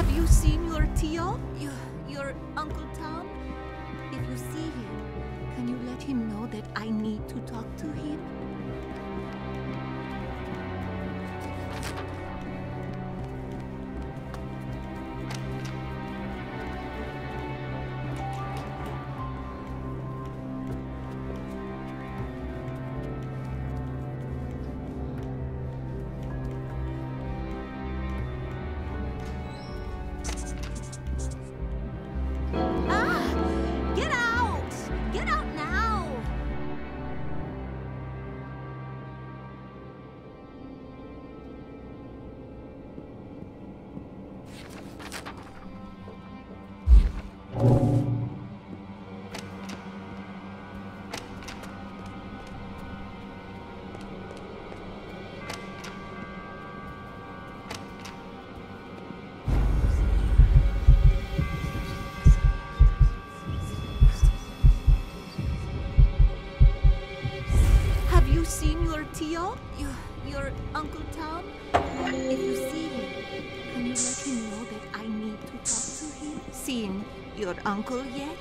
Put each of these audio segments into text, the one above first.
Have you seen your Tio? Your Uncle Tom? If you see him, can you let him know that I need to talk to him? Seen your Tio? Your Uncle Tom? If you see him, can you let him know that I need to talk to him? Seen your uncle yet?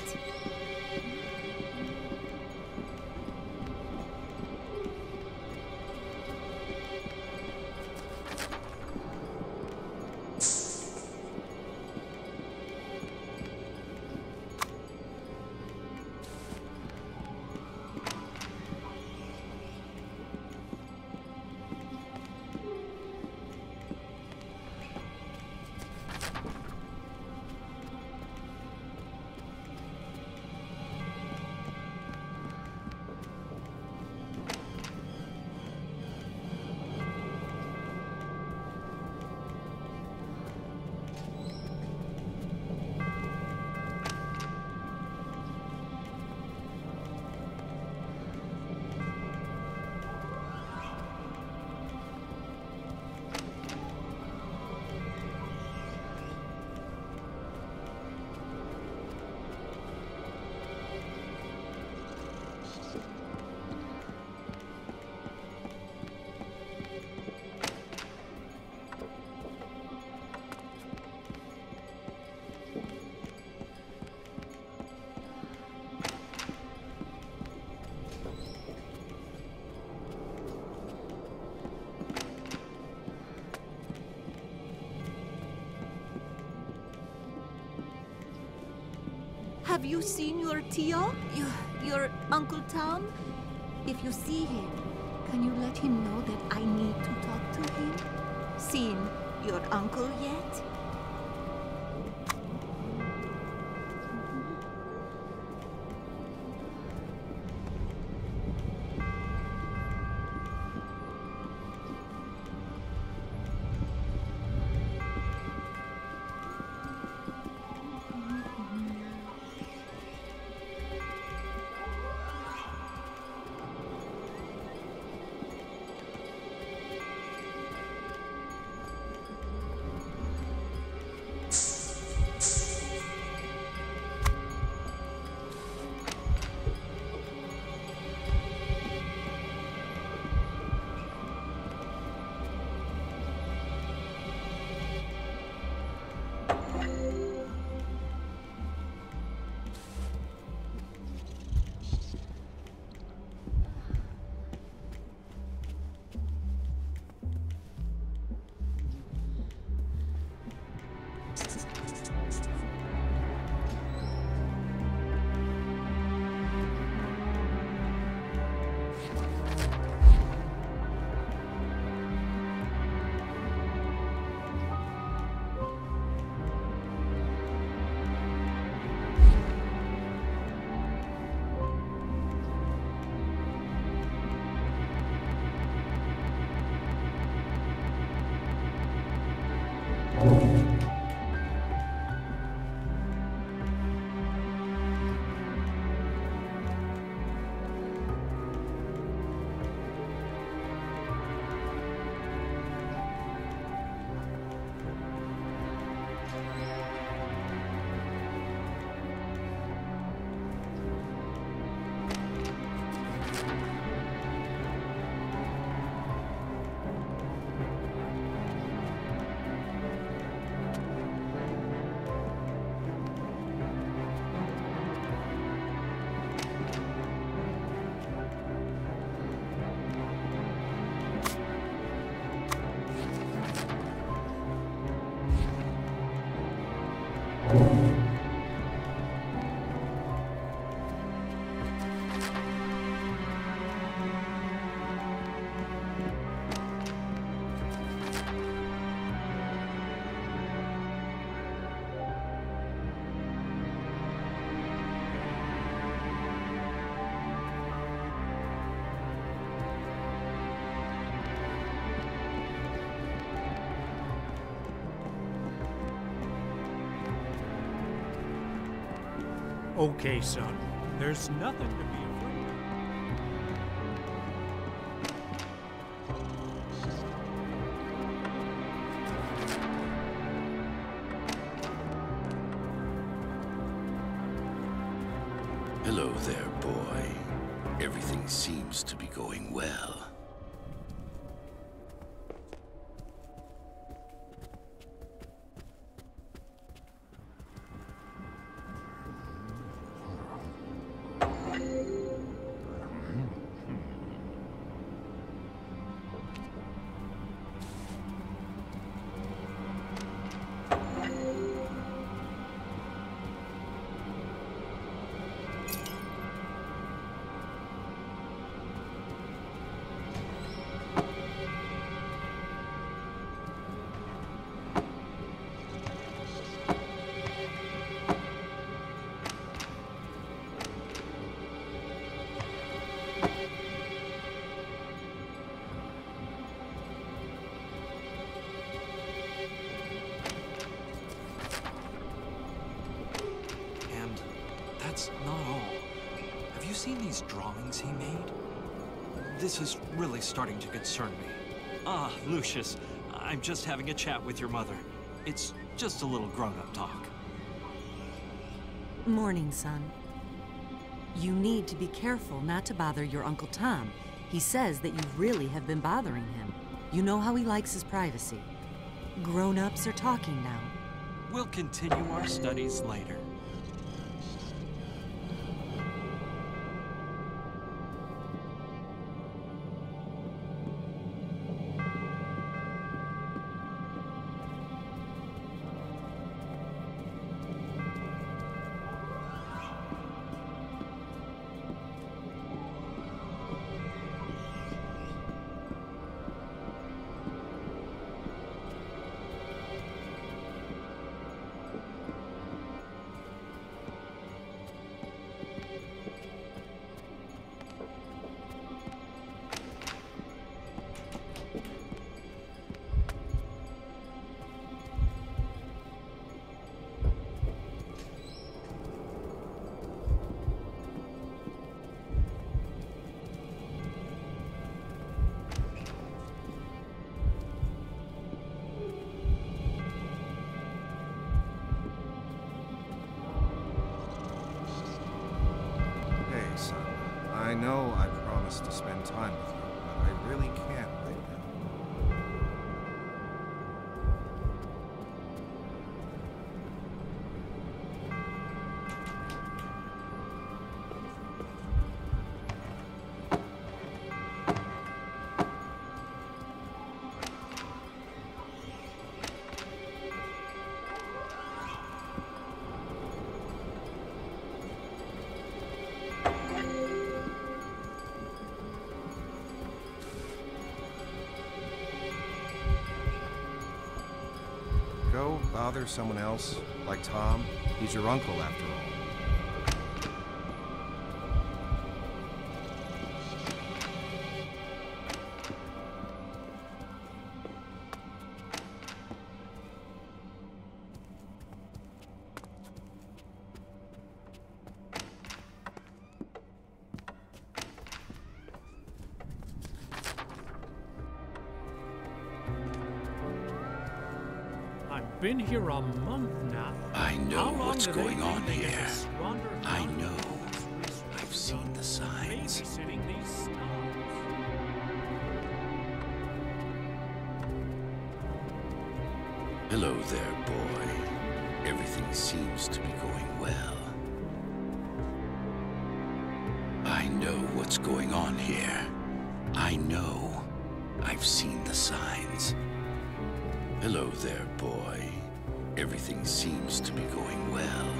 Have you seen your Tio? Your Uncle Tom? If you see him, can you let him know that I need to talk to him? Seen your uncle yet? Okay, son. There's nothing to be afraid of. Hello there, boy. Everything seems to be going well. That's not all. Have you seen these drawings he made? This is really starting to concern me. Ah, Lucius, I'm just having a chat with your mother. It's just a little grown-up talk. Morning, son. You need to be careful not to bother your Uncle Tom. He says that you really have been bothering him. You know how he likes his privacy. Grown-ups are talking now. We'll continue our studies later. I know I promised to spend time with you, but I really can't right now. Go bother someone else, like Tom. He's your uncle, after all. I've been here a month now. I know How long what's do they going on think they get here. to squander I time know. on this research I've seen the signs. babysitting these snobs? Hello there, boy. Everything seems to be going well. I know what's going on here. I know. I've seen the signs. Hello there, boy. Everything seems to be going well.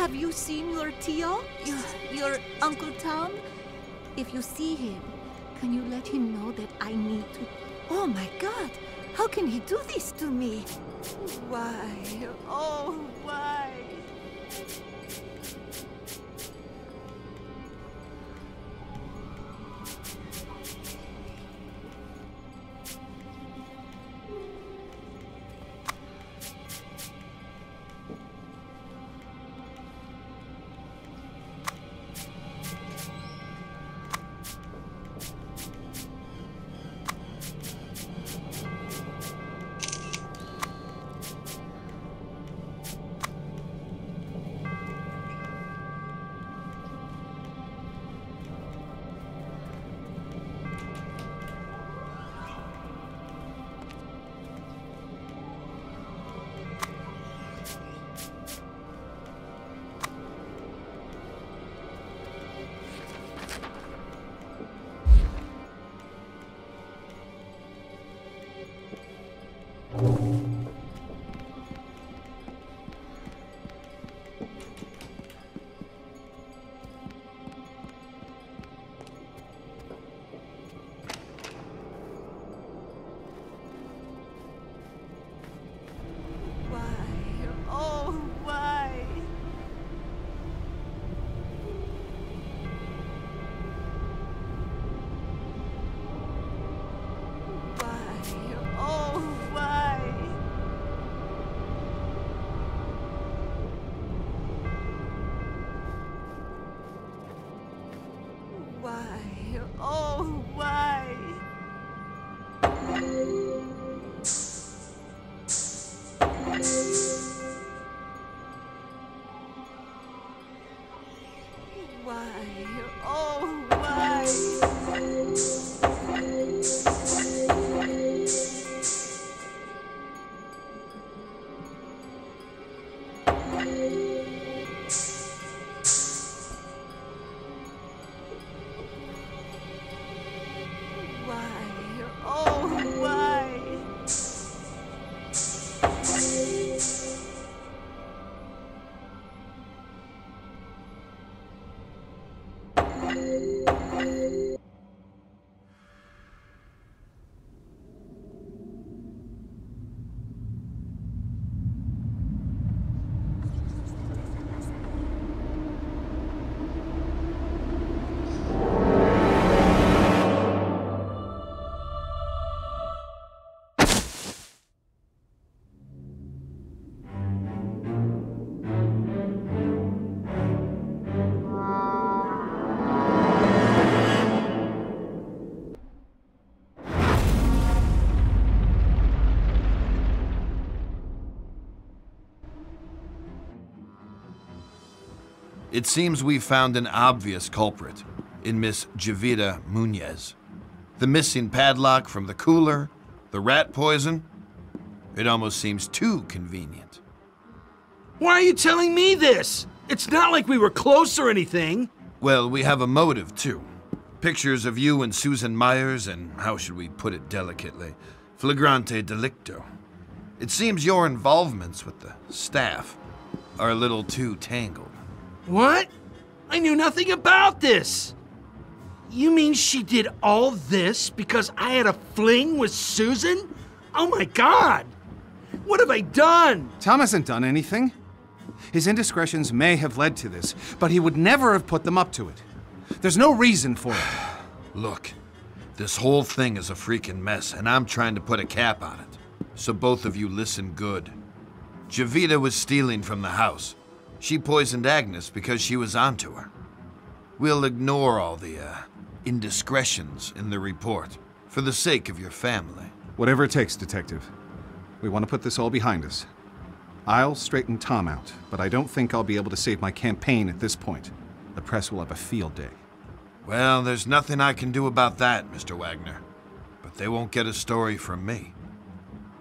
Have you seen your Tio? Your Uncle Tom? If you see him, can you let him know that I need to... Oh my God! How can he do this to me? Why? Oh, why? It seems we found an obvious culprit in Miss Javita Munez. The missing padlock from the cooler, the rat poison. It almost seems too convenient. Why are you telling me this? It's not like we were close or anything. Well, we have a motive, too. Pictures of you and Susan Myers and, how should we put it delicately, flagrante delicto. It seems your involvements with the staff are a little too tangled. What? I knew nothing about this. You mean she did all this because I had a fling with Susan? Oh my God! What have I done? Tom hasn't done anything. His indiscretions may have led to this, but he would never have put them up to it. There's no reason for it. Look, this whole thing is a freaking mess, and I'm trying to put a cap on it. So both of you listen good. Javita was stealing from the house. She poisoned Agnes because she was onto her. We'll ignore all the, indiscretions in the report, for the sake of your family. Whatever it takes, Detective. We want to put this all behind us. I'll straighten Tom out, but I don't think I'll be able to save my campaign at this point. The press will have a field day. Well, there's nothing I can do about that, Mr. Wagner. But they won't get a story from me.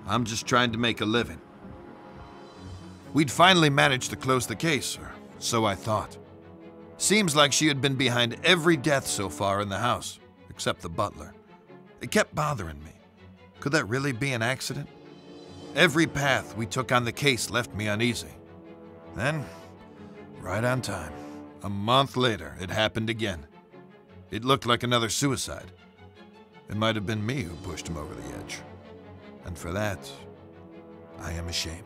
I'm just trying to make a living. We'd finally managed to close the case, or so I thought. Seems like she had been behind every death so far in the house, except the butler. It kept bothering me. Could that really be an accident? Every path we took on the case left me uneasy. Then, right on time, a month later, it happened again. It looked like another suicide. It might have been me who pushed him over the edge. And for that, I am ashamed.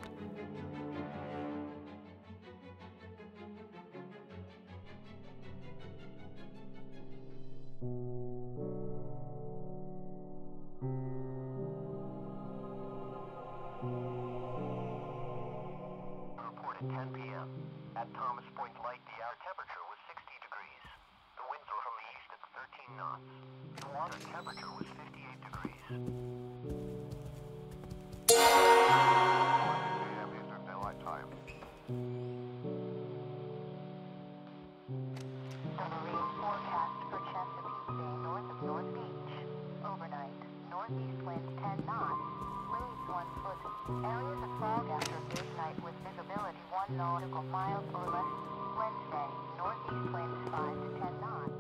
Report at 10 p.m. At Thomas Point Light, the air temperature was 60 degrees. The winds were from the east at 13 knots. The water temperature was 58 degrees. Eastern Daylight Time. The marine forecast for Chesapeake Bay north of North Beach. Overnight, northeast winds 10 knots. Waves 1 foot. Areas of fog after midnight with visibility 1 nautical miles or less. Wednesday, northeast winds 5 to 10 knots.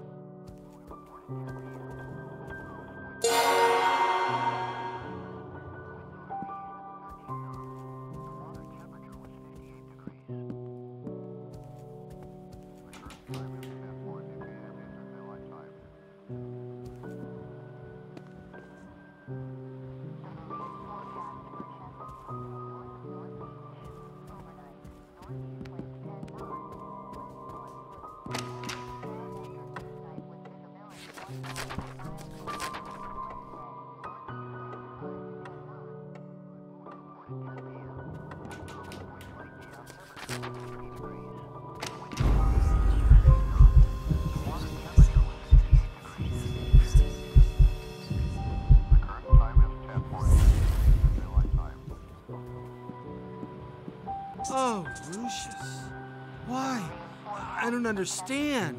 Oh, Lucius. Why? I don't understand.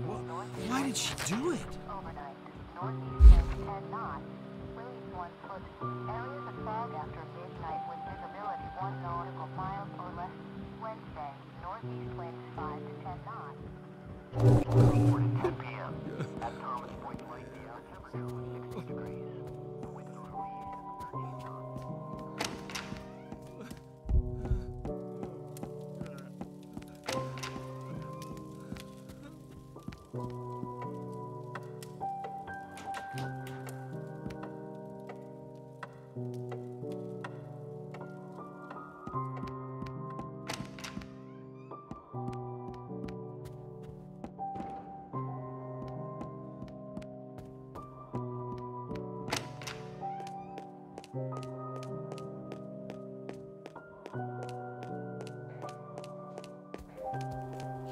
Why did she do it? Overnight, northeast winds 10 knots. Waves 1 foot. Areas of fog after midnight with visibility 1 nautical miles or less. Wednesday, northeast winds 5 to 10 knots. Report at 10 p.m. At Thomas Point Light, the air temperature was 60 degrees. The winds were from the east at 13 knots.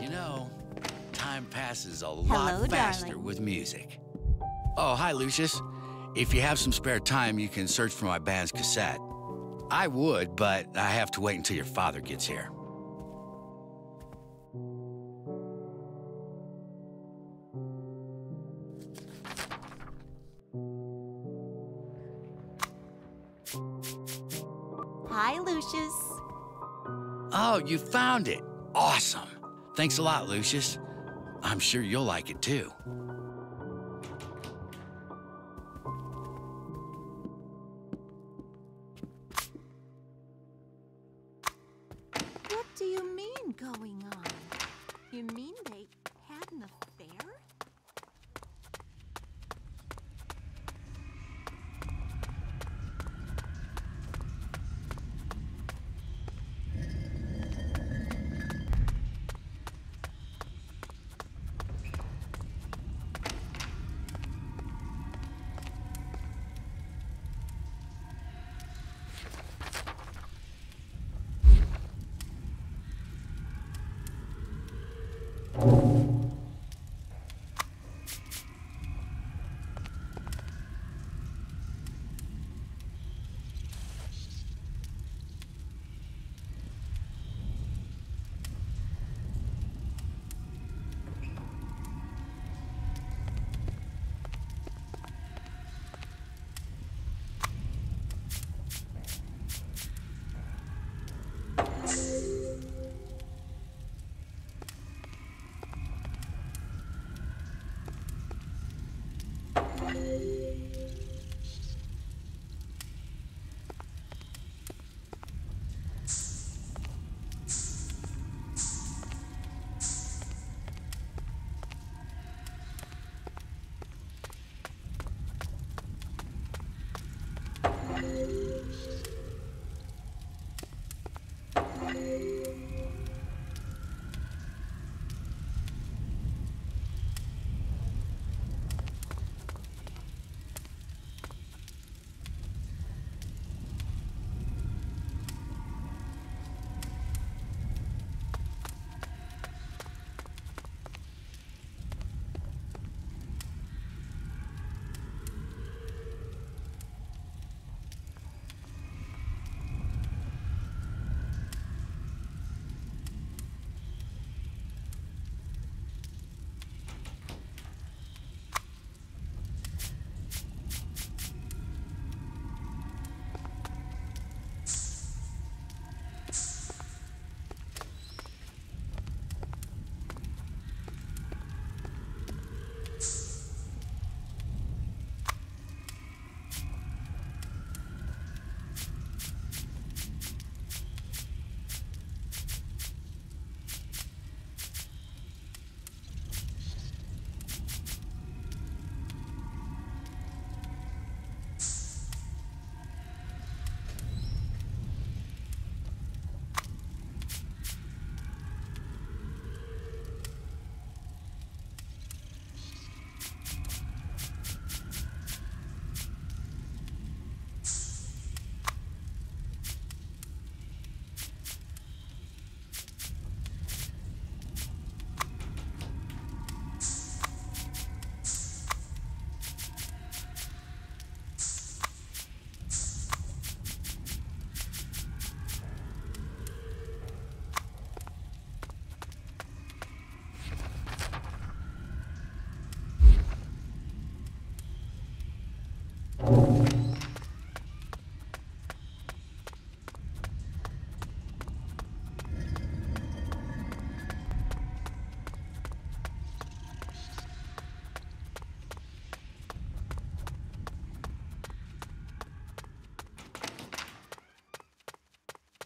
You know, time passes a lot faster darling. with music. Oh, hi, Lucius. If you have some spare time, you can search for my band's cassette. I would, but I have to wait until your father gets here. Hi, Lucius. Oh, you found it. Awesome. Thanks a lot, Lucius. I'm sure you'll like it too. What do you mean going on? You mean they had an affair?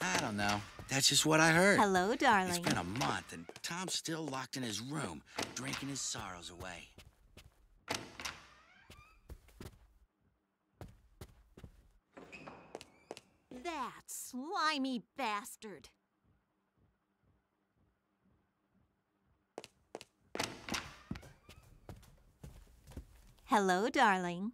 I don't know. That's just what I heard. Hello, darling. It's been a month, and Tom's still locked in his room, drinking his sorrows away. That slimy bastard. Hello, darling.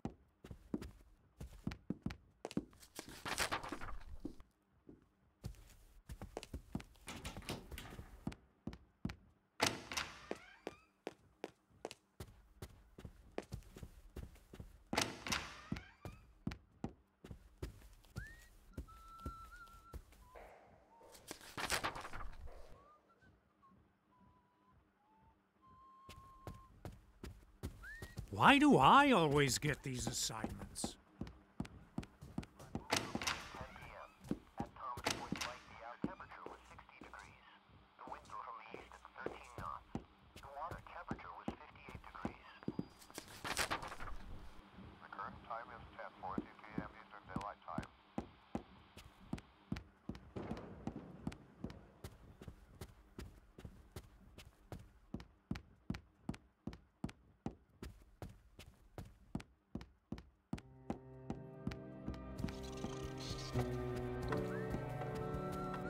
Why do I always get these assignments? time is 10:40 p.m. Eastern Daylight Time.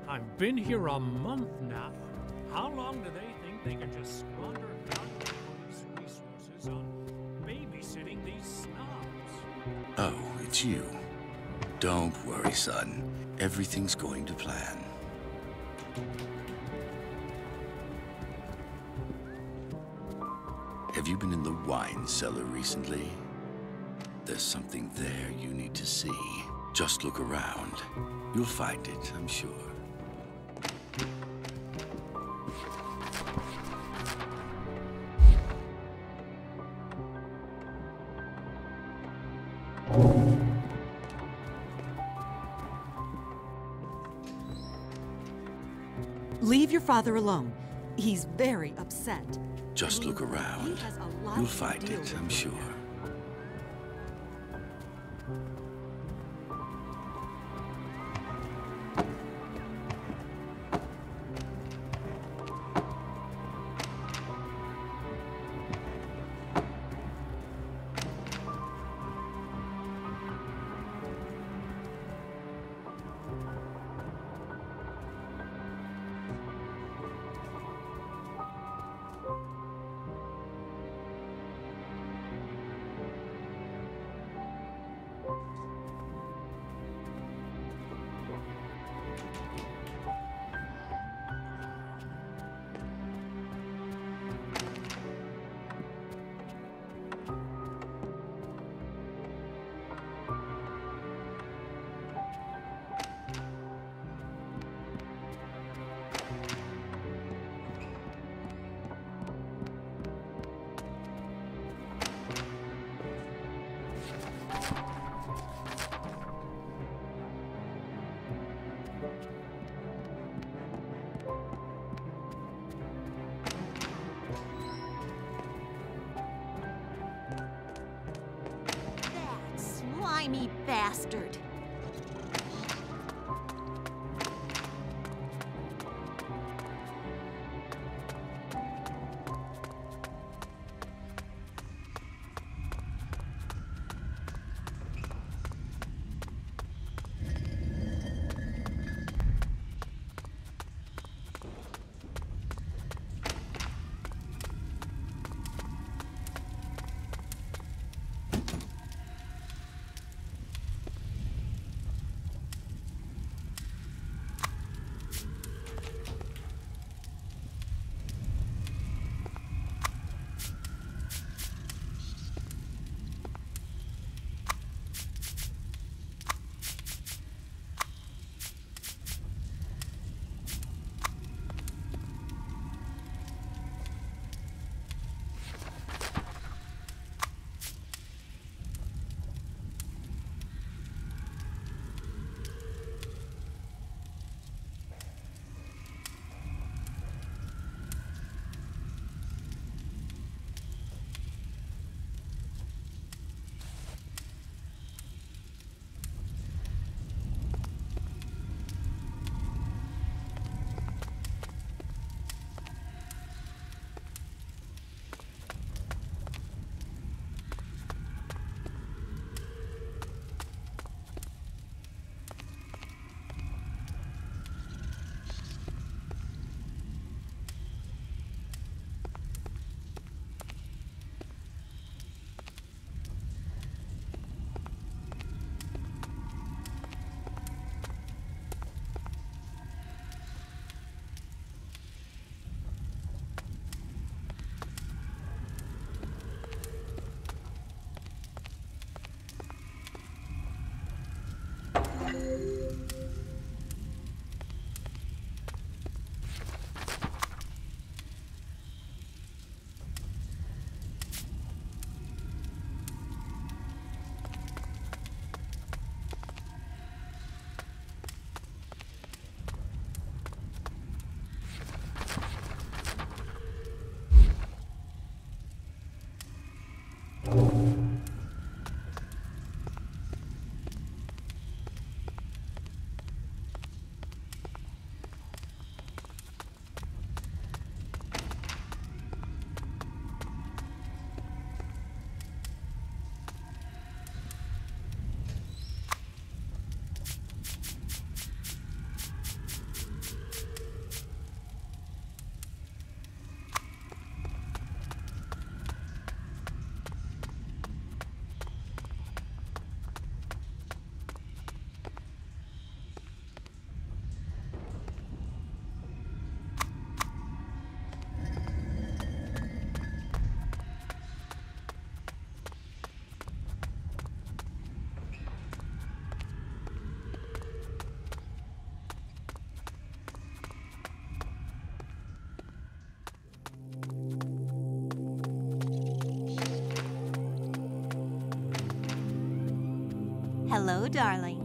I've been here a month now. How long do they think they can just squander police resources on babysitting these snobs? Oh, it's you. Don't worry, son. Everything's going to plan. Have you been in the wine cellar recently? There's something there you need to see. Just look around. You'll find it, I'm sure. Leave your father alone. He's very upset. Just look around. He has a lot You'll to find deal it, with. I'm sure. That slimy bastard. Hello, darling.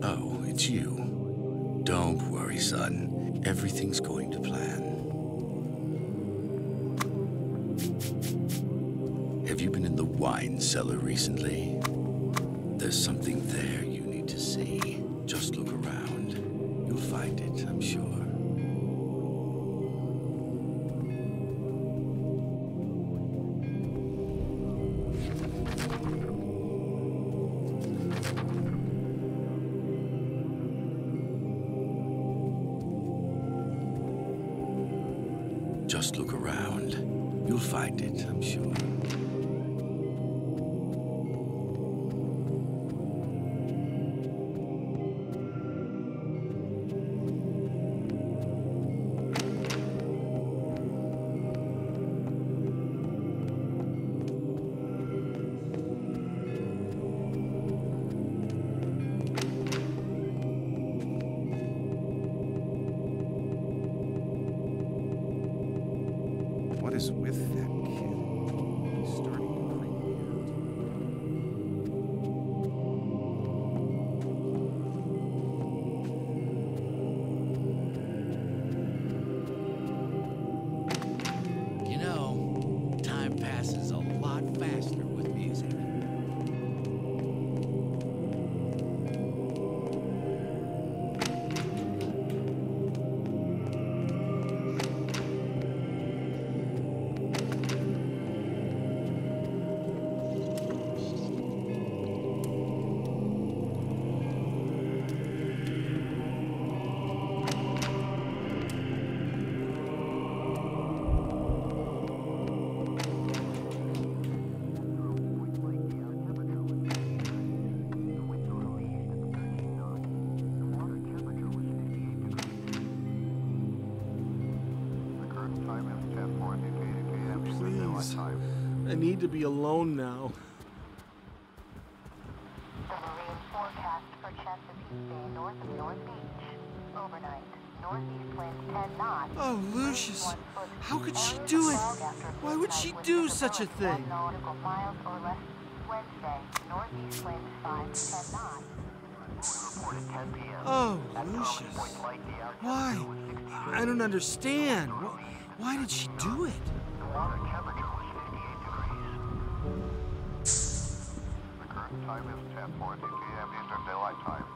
Oh, it's you. Don't worry, son. Everything's going to plan. Have you been in the wine cellar recently? There's something there you need to see. Just look around. You'll find it, I'm sure. Just look around. You'll find it, I'm sure. What is with that kid? He's starting to creep me out. You know, time passes a lot faster with music. Please, I need to be alone now. The marine forecast for Chesapeake Bay north of North Beach. Overnight, northeast winds 10 knots. Oh, Lucius, how could she do it? Why would she do such a thing? 1 nautical miles or less. Wednesday, northeast winds 5 to 10 knots. Oh, Lucius. Why? I don't understand. Why did she do it? The water temperature was 58 degrees. The current time is 10:40 p.m. Eastern Daylight Time.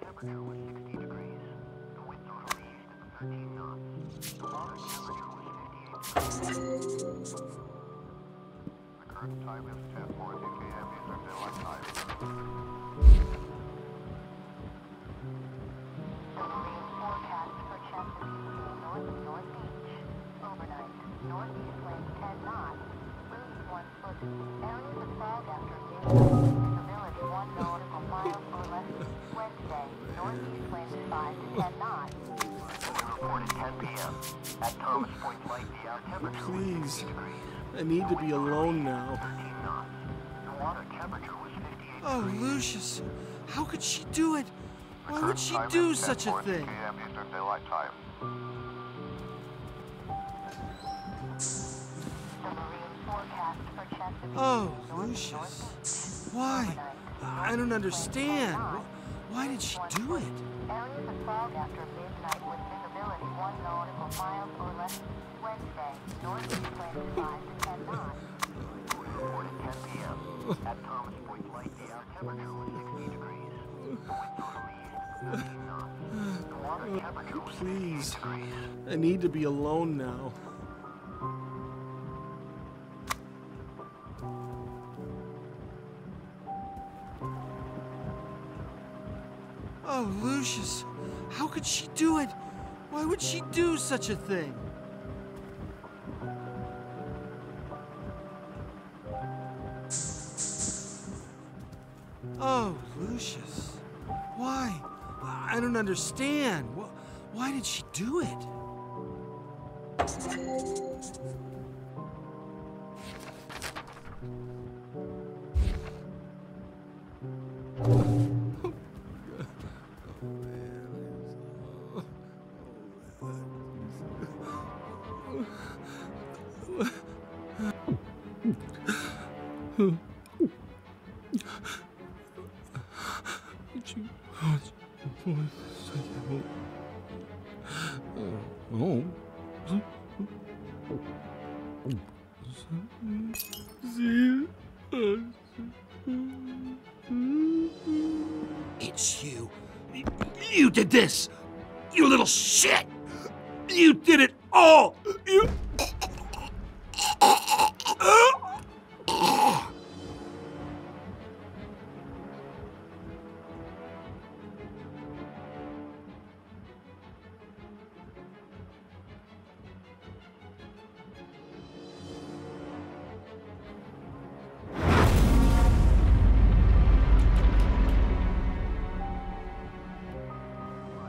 Temperature was 60 degrees. The wind northeast at 13 knots. The water temperature was 58 degrees. The current time is 10:40 p.m. Eastern Daylight Time. The marine forecast for Chesapeake Bay north of North Beach. Overnight, northeast winds 10 knots. Breeze 1 foot. Areas of fog after midnight. Visibility 1 nautical miles or less. Wednesday, northeast winds 5 to 10 knots. We reported 10 p.m. At Thomas Point Lake, the air temperature was Please, 60 degrees. I need to be alone now. 13 knots. The water temperature was 58 Oh, degrees. Lucius, how could she do it? The Why would current she time do is such a 10:40 thing? p.m. Eastern Daylight Time. The marine forecast Oh, Lucius. Why? I don't understand. Why did she do it? Areas of fog after midnight with visibility 1 nautical miles or less. Wednesday, northeast winds 5 to 10 knots. Report at 10 p.m. At Thomas Point Light, the air temperature was 60 degrees. The wind northeast 15 knots. The water temperature was 58 Please. degrees. I need to be alone now. Oh, Lucius, how could she do it? Why would she do such a thing? Oh, Lucius, why? I don't understand. Why did she do it? It's you. You did this! You little shit! You did it all! You...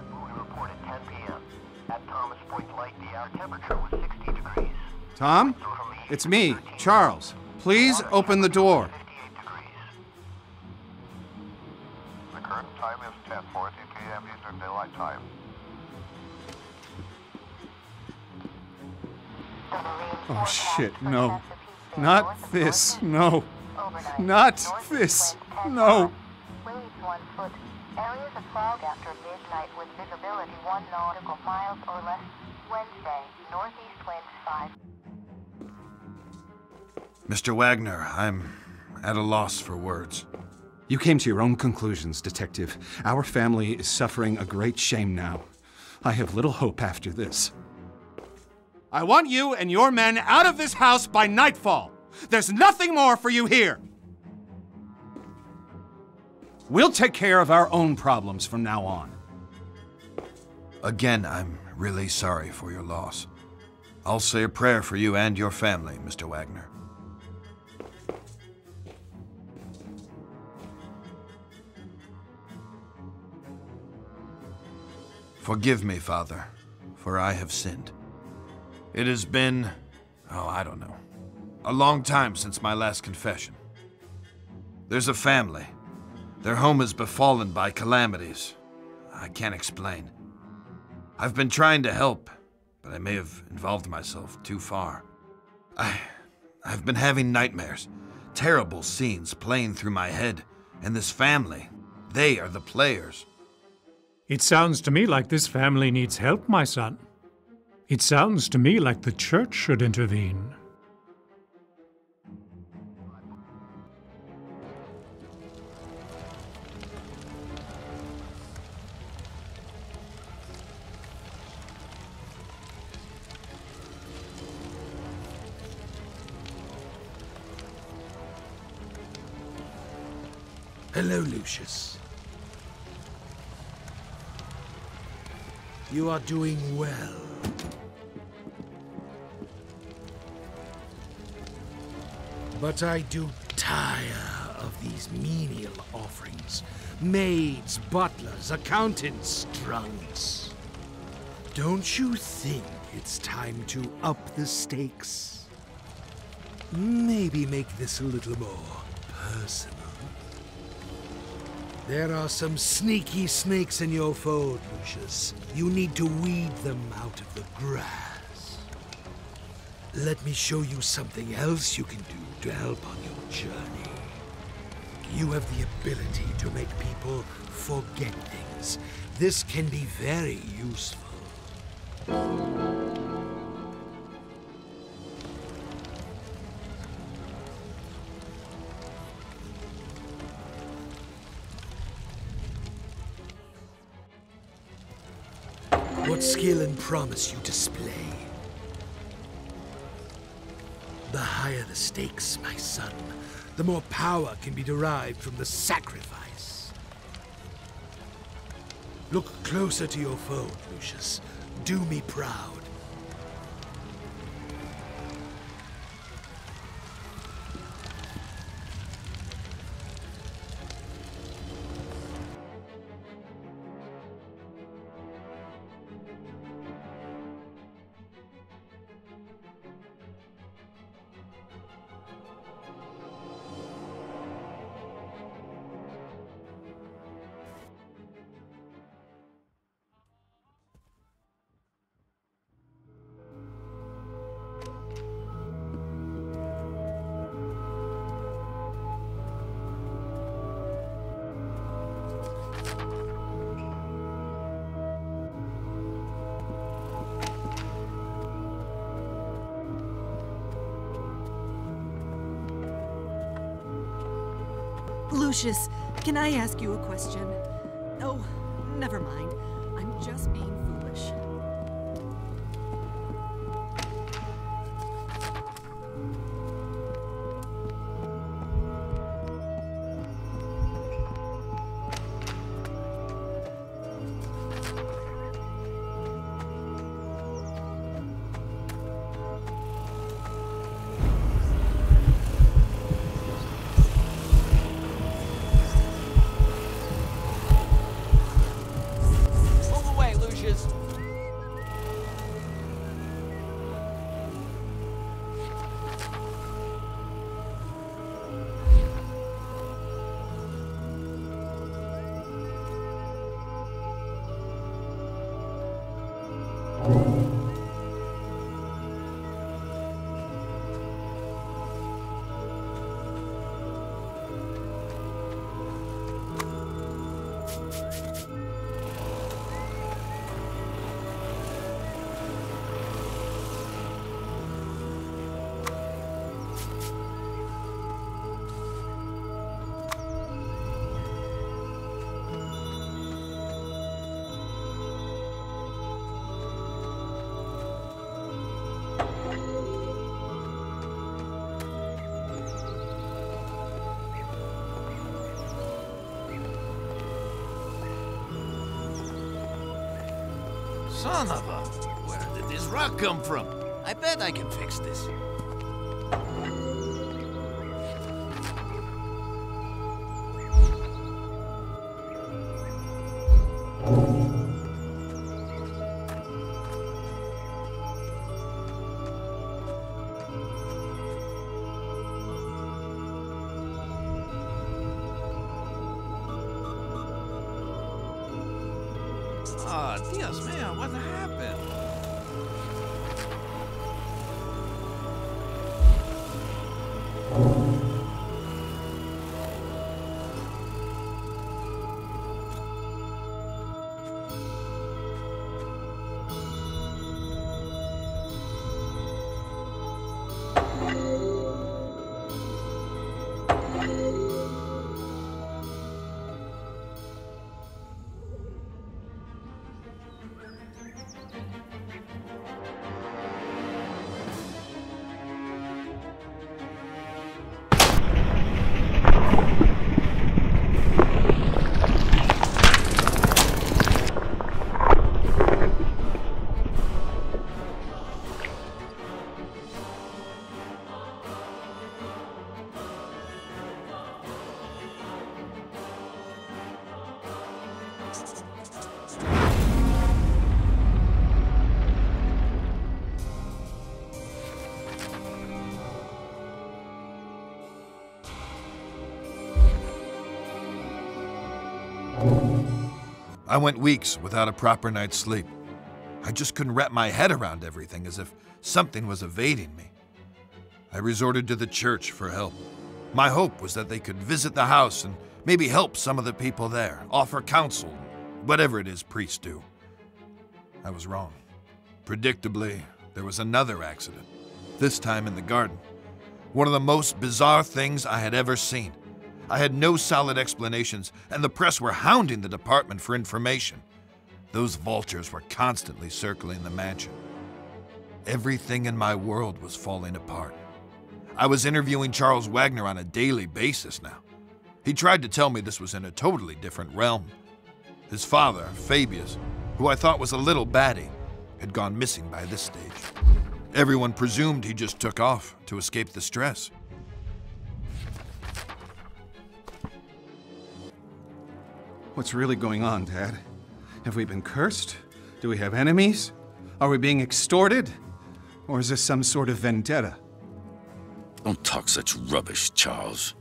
We report at 10 p.m. At Thomas Point Light, the air temperature was 60 degrees. Tom? It's me, Charles. Please open the door. 58 degrees. The current time is 10:40 p.m. Eastern Daylight Time. Oh shit, no. Not this, no. Not this, no. Waves 1 foot. Areas of fog after midnight with visibility 1 nautical miles or less. Wednesday, northeast winds 5. Mr. Wagner, I'm at a loss for words. You came to your own conclusions, Detective. Our family is suffering a great shame now. I have little hope after this. I want you and your men out of this house by nightfall. There's nothing more for you here. We'll take care of our own problems from now on. Again, I'm really sorry for your loss. I'll say a prayer for you and your family, Mr. Wagner. Forgive me, Father, for I have sinned. It has been, I don't know, a long time since my last confession. There's a family. Their home is befallen by calamities. I can't explain. I've been trying to help, but I may have involved myself too far. I've been having nightmares, terrible scenes playing through my head, and this family, they are the players. It sounds to me like this family needs help, my son. It sounds to me like the church should intervene. Hello, Lucius. You are doing well. But I do tire of these menial offerings. Maids, butlers, accountants, drunks. Don't you think it's time to up the stakes? Maybe make this a little more personal. There are some sneaky snakes in your fold, Lucius. You need to weed them out of the grass. Let me show you something else you can do to help on your journey. You have the ability to make people forget things. This can be very useful. What skill and promise you display? The higher the stakes, my son, the more power can be derived from the sacrifice. Look closer to your foe, Lucius. Do me proud. Lucius, can I ask you a question? Oh, never mind. I'm just being foolish. Son of a... Where did this rock come from? I bet I can fix this. Ah, Dios mío, what happened? I went weeks without a proper night's sleep. I just couldn't wrap my head around everything, as if something was evading me. I resorted to the church for help. My hope was that they could visit the house and maybe help some of the people there, offer counsel, whatever it is priests do. I was wrong. Predictably, there was another accident, this time in the garden. One of the most bizarre things I had ever seen. I had no solid explanations, and the press were hounding the department for information. Those vultures were constantly circling the mansion. Everything in my world was falling apart. I was interviewing Charles Wagner on a daily basis now. He tried to tell me this was in a totally different realm. His father, Fabius, who I thought was a little batty, had gone missing by this stage. Everyone presumed he just took off to escape the stress. What's really going on, Dad? Have we been cursed? Do we have enemies? Are we being extorted? Or is this some sort of vendetta? Don't talk such rubbish, Charles.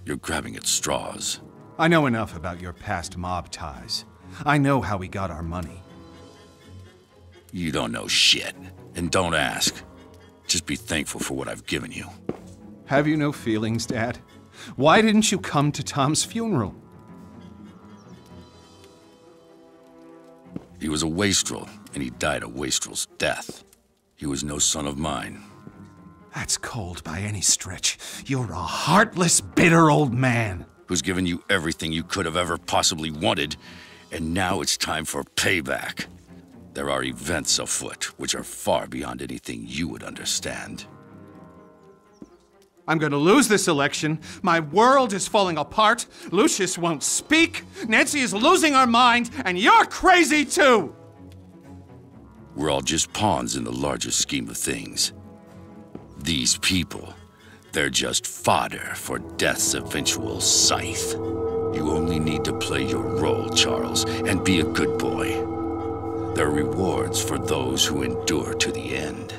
You're grabbing at straws. I know enough about your past mob ties. I know how we got our money. You don't know shit, and don't ask. Just be thankful for what I've given you. Have you no feelings, Dad? Why didn't you come to Tom's funeral? He was a wastrel, and he died a wastrel's death. He was no son of mine. That's cold by any stretch. You're a heartless, bitter old man. Who's given you everything you could have ever possibly wanted, and now it's time for payback. There are events afoot which are far beyond anything you would understand. I'm going to lose this election. My world is falling apart. Lucius won't speak. Nancy is losing her mind, and you're crazy too! We're all just pawns in the larger scheme of things. These people, they're just fodder for death's eventual scythe. You only need to play your role, Charles, and be a good boy. There are rewards for those who endure to the end.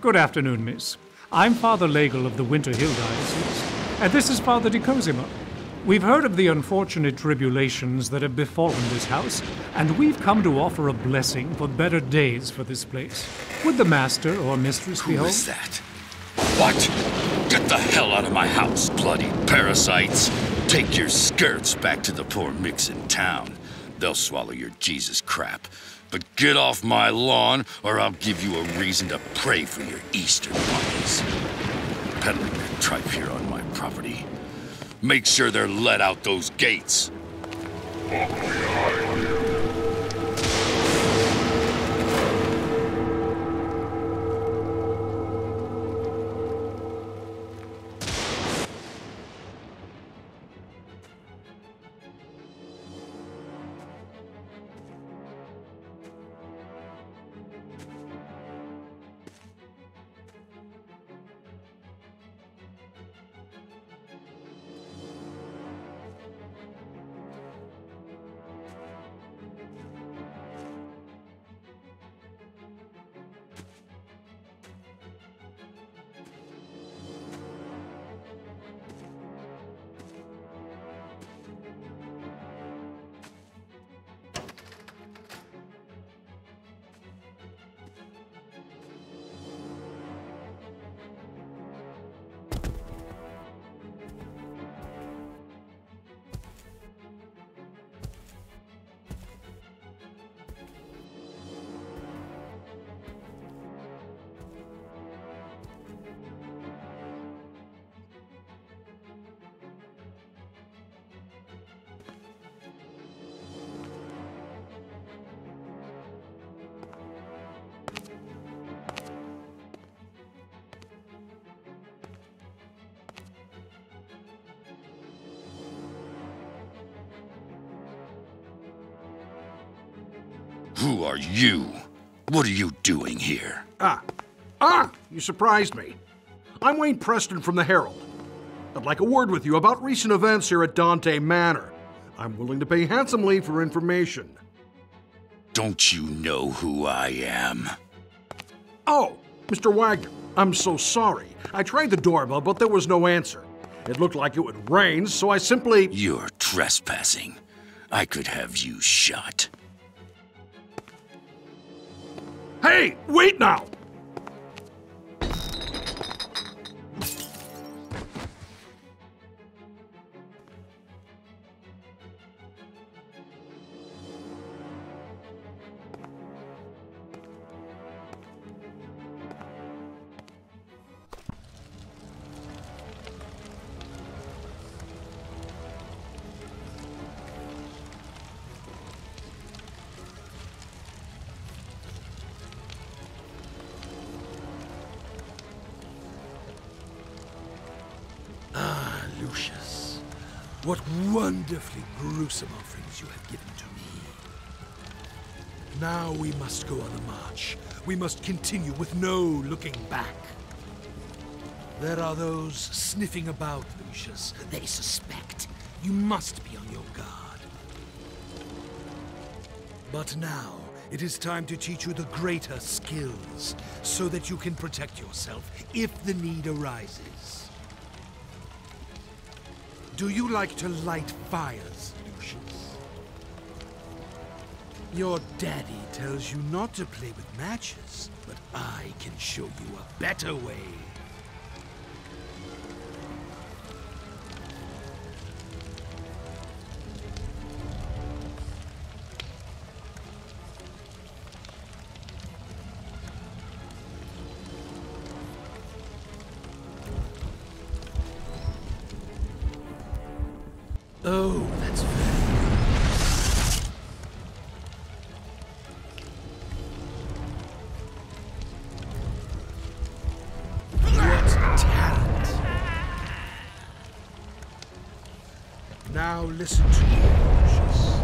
Good afternoon, miss. I'm Father Legel of the Winter Hill Diocese, and this is Father de Cosima. We've heard of the unfortunate tribulations that have befallen this house, and we've come to offer a blessing for better days for this place. Would the master or mistress be home? Who is that? What? Get the hell out of my house, bloody parasites! Take your skirts back to the poor micks in town. They'll swallow your Jesus crap. But get off my lawn, or I'll give you a reason to pray for your Easter bunnies. Peddling their tripe here on my property. Make sure they're let out those gates. Who are you? What are you doing here? You surprised me. I'm Wayne Preston from the Herald. I'd like a word with you about recent events here at Dante Manor. I'm willing to pay handsomely for information. Don't you know who I am? Oh, Mr. Wagner, I'm so sorry. I tried the doorbell, but there was no answer. It looked like it would rain, so I simply... You're trespassing. I could have you shot. Hey, wait now! Lucius, what wonderfully gruesome offerings you have given to me. Now we must go on the march. We must continue with no looking back. There are those sniffing about, Lucius. They suspect. You must be on your guard. But now, it is time to teach you the greater skills, so that you can protect yourself if the need arises. Do you like to light fires, Lucius? Your daddy tells you not to play with matches, but I can show you a better way. Oh, that's very good. What talent! Now listen to me, Lucius.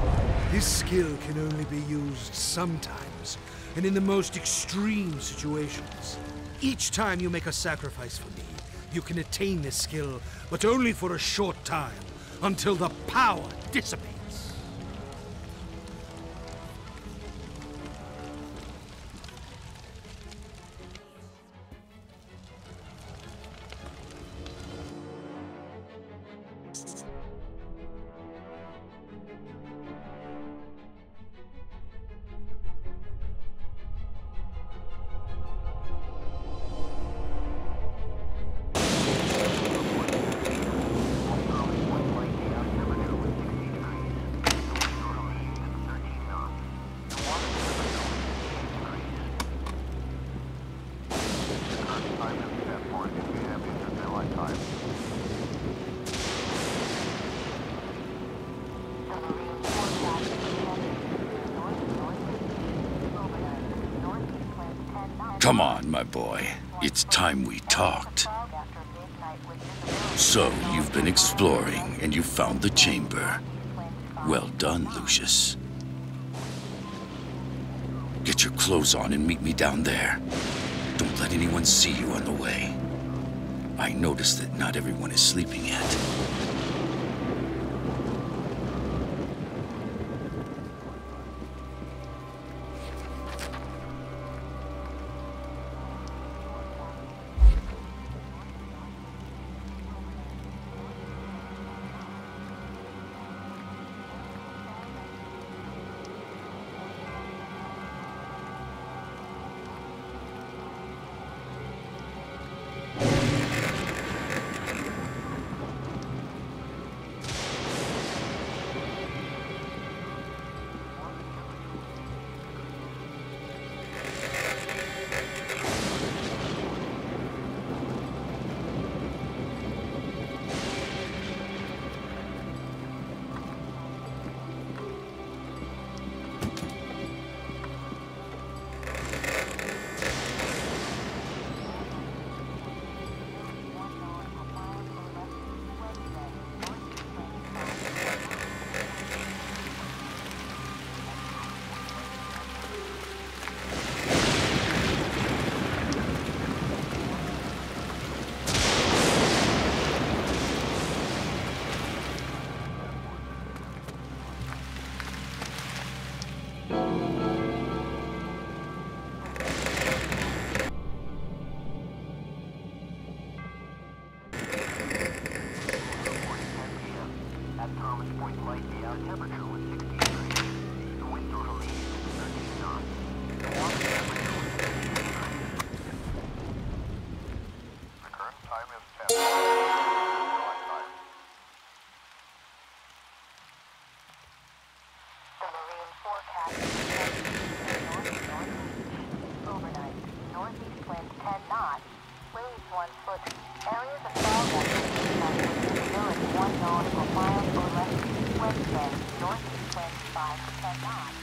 This skill can only be used sometimes, and in the most extreme situations. Each time you make a sacrifice for me, you can attain this skill, but only for a short time. Until the power dissipates. Come on, my boy. It's time we talked. So, you've been exploring, and you found the chamber. Well done, Lucius. Get your clothes on and meet me down there. Don't let anyone see you on the way. I noticed that not everyone is sleeping yet. nautical miles or less. Wednesday, northeast winds 5 to 10 knots.